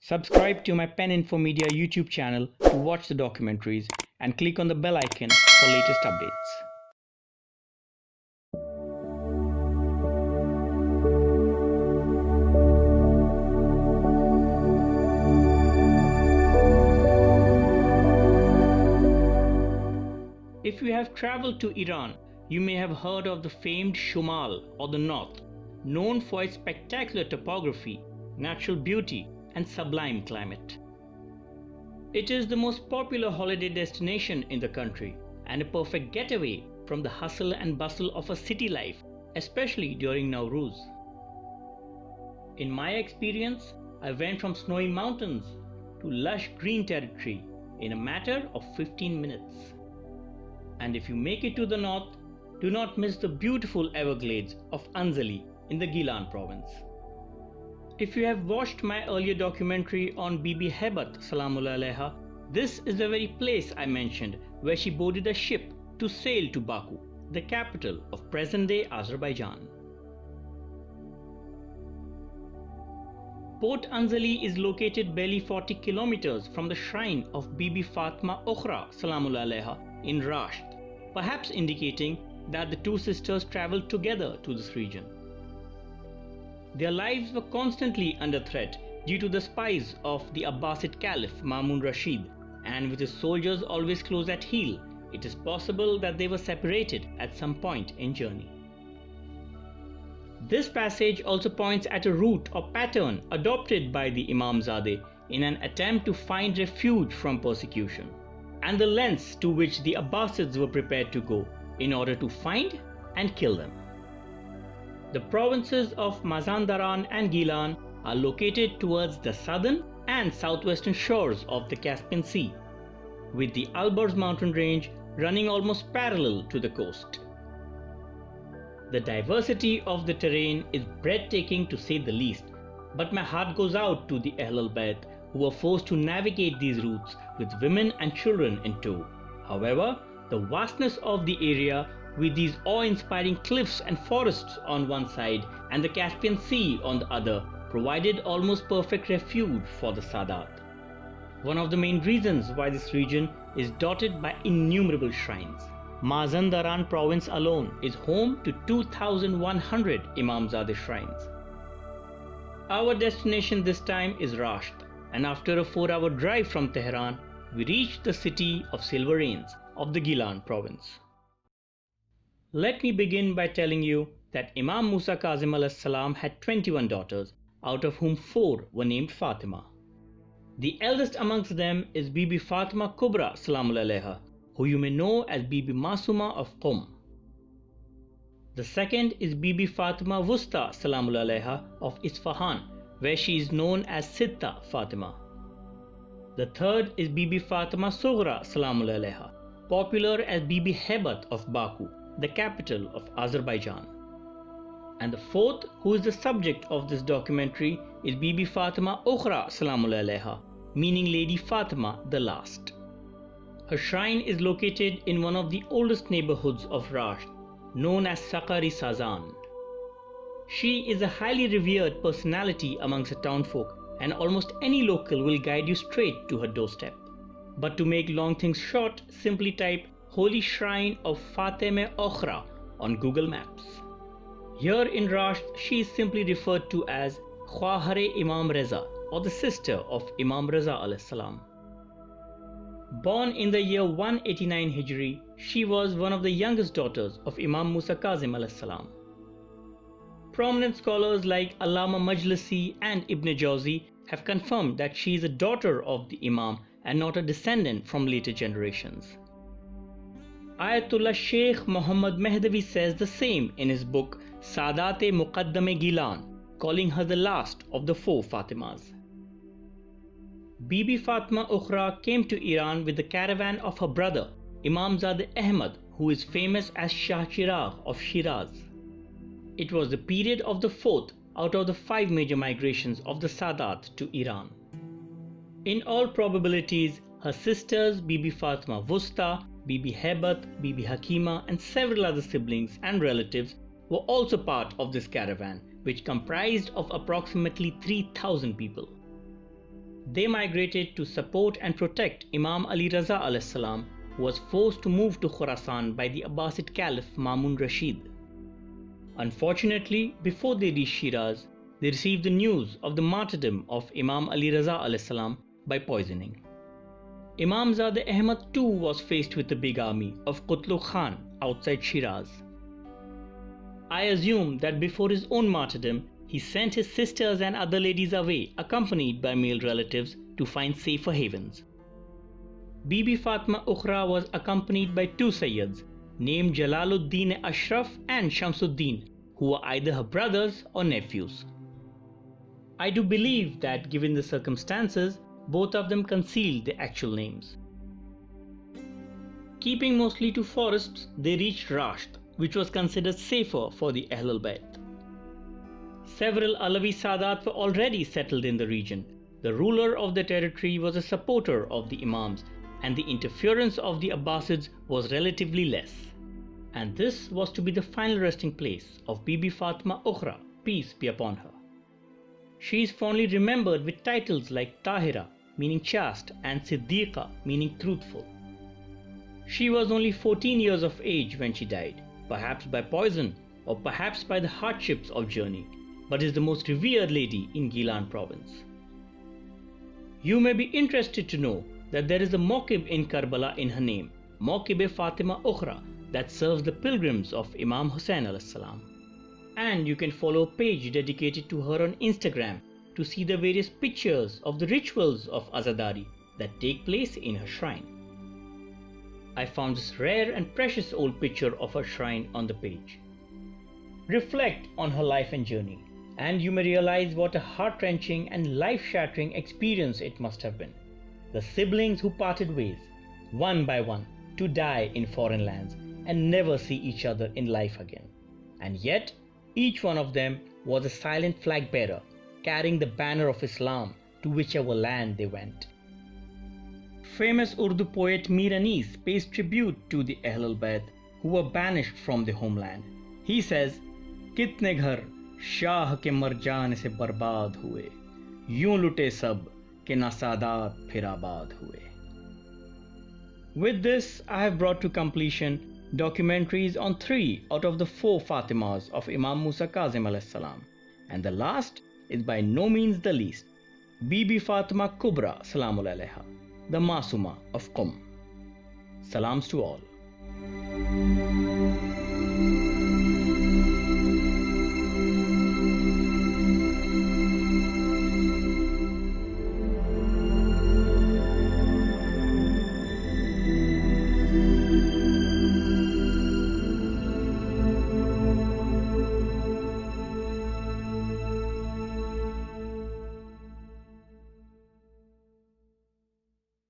Subscribe to my Pen Infomedia YouTube channel to watch the documentaries and click on the bell icon for latest updates. If you have traveled to Iran, you may have heard of the famed Shumal or the North, known for its spectacular topography, natural beauty and sublime climate. It is the most popular holiday destination in the country and a perfect getaway from the hustle and bustle of a city life, especially during Nowruz. In my experience, I went from snowy mountains to lush green territory in a matter of 15 minutes. And if you make it to the north, do not miss the beautiful Everglades of Anzali in the Gilan Province. If you have watched my earlier documentary on Bibi Heybat Salamullah Alaiha, this is the very place I mentioned where she boarded a ship to sail to Baku, the capital of present-day Azerbaijan. Port Anzali is located barely 40 kilometers from the shrine of Bibi Fatima Ukhra Salamullah Alaiha in Rasht, perhaps indicating that the two sisters traveled together to this region. Their lives were constantly under threat due to the spies of the Abbasid Caliph Mamun Rashid, and with his soldiers always close at heel, it is possible that they were separated at some point in journey. This passage also points at a route or pattern adopted by the Imamzada in an attempt to find refuge from persecution, and the lengths to which the Abbasids were prepared to go in order to find and kill them. The provinces of Mazandaran and Gilan are located towards the southern and southwestern shores of the Caspian Sea, with the Alborz mountain range running almost parallel to the coast. The diversity of the terrain is breathtaking to say the least, but my heart goes out to the Ahlul Bayt who were forced to navigate these routes with women and children in tow. However, the vastness of the area, with these awe-inspiring cliffs and forests on one side and the Caspian Sea on the other, provided almost perfect refuge for the Sadat. One of the main reasons why this region is dotted by innumerable shrines. Mazandaran province alone is home to 2,100 Imamzada shrines. Our destination this time is Rasht, and after a 4-hour drive from Tehran, we reached the city of Silver Rains of the Gilan Province. Let me begin by telling you that Imam Musa Kazim ﷺ had 21 daughters, out of whom 4 were named Fatima. The eldest amongst them is Bibi Fatima Kubra Salamullah Alaiha, who you may know as Bibi Masooma Qum. The second is Bibi Fatima Wusta Salamullah Alaiha of Isfahan, where she is known as Sitta Fatima. The third is Bibi Fatima Sughra Salamullah Alaiha, popular as Bibi Heybat of Baku, the capital of Azerbaijan. And the fourth, who is the subject of this documentary, is Bibi Fatima Ukhra Salamullah Alaiha, meaning Lady Fatima the Last. Her shrine is located in one of the oldest neighborhoods of Rasht, known as Sakari Sazan. She is a highly revered personality amongst the townfolk, and almost any local will guide you straight to her doorstep. But to make long things short, simply type Holy Shrine of Fatima Ukhra on Google Maps. Here in Rasht, she is simply referred to as Khwahare Imam Reza, or the sister of Imam Reza alayhi salam. Born in the year 189 Hijri, she was one of the youngest daughters of Imam Musa Kazim alayhi salam. Prominent scholars like Allama Majlisi and Ibn Jawzi have confirmed that she is a daughter of the Imam and not a descendant from later generations. Ayatollah Sheikh Muhammad Mehdavi says the same in his book Sadat-e Muqaddam-e Gilan, calling her the last of the 4 Fatimas. Bibi Fatima Ukhra came to Iran with the caravan of her brother Imamzada Ahmad, who is famous as Shah Chiragh of Shiraz. It was the period of the 4th out of the 5 major migrations of the Sadat to Iran. In all probabilities, her sisters Bibi Fatima Wusta, Bibi Heybat, Bibi Hakima and several other siblings and relatives were also part of this caravan, which comprised of approximately 3,000 people. They migrated to support and protect Imam Ali Raza alayhi salam, who was forced to move to Khorasan by the Abbasid Caliph Mamun Rashid. Unfortunately, before they reached Shiraz, they received the news of the martyrdom of Imam Ali Raza alayhi salam by poisoning. Imamzada Ahmad too was faced with a big army of Qutlu Khan outside Shiraz. I assume that before his own martyrdom, he sent his sisters and other ladies away, accompanied by male relatives, to find safer havens. Bibi Fatima Ukhra was accompanied by two Sayyids, named Jalaluddin Ashraf and Shamsuddin, who were either her brothers or nephews. I do believe that, given the circumstances, both of them concealed their actual names. Keeping mostly to forests, they reached Rasht, which was considered safer for the Ahlul Bayt. Several Alawi Sadat were already settled in the region. The ruler of the territory was a supporter of the Imams, and the interference of the Abbasids was relatively less. And this was to be the final resting place of Bibi Fatima Ukhra, peace be upon her. She is fondly remembered with titles like Tahira, meaning chaste, and Siddiqa, meaning truthful. She was only 14 years of age when she died, perhaps by poison or perhaps by the hardships of journey, but is the most revered lady in Gilan Province. You may be interested to know that there is a Mawqib in Karbala in her name, Mawqib Fatima Ukhra, that serves the pilgrims of Imam Hussain alayhi salam. And you can follow a page dedicated to her on Instagram to see the various pictures of the rituals of Azadari that take place in her shrine. I found this rare and precious old picture of her shrine on the page. Reflect on her life and journey, and you may realize what a heart-wrenching and life-shattering experience it must have been. The siblings who parted ways, one by one, to die in foreign lands and never see each other in life again. And yet, each one of them was a silent flag bearer, carrying the banner of Islam to whichever land they went. Famous Urdu poet Mir Anees pays tribute to the Ahlul Bayt who were banished from their homeland. He says, "Kitne ghar Shah ke mar jaane se barbad hue, yun lute sab ke na saadat phir abad hue." With this, I have brought to completion documentaries on 3 out of the 4 Fatimas of Imam Musa Kazim alayhi salam, and the last is by no means the least, Bibi Fatima Kubra salamul alayha, the Masooma of Qum. Salams to all.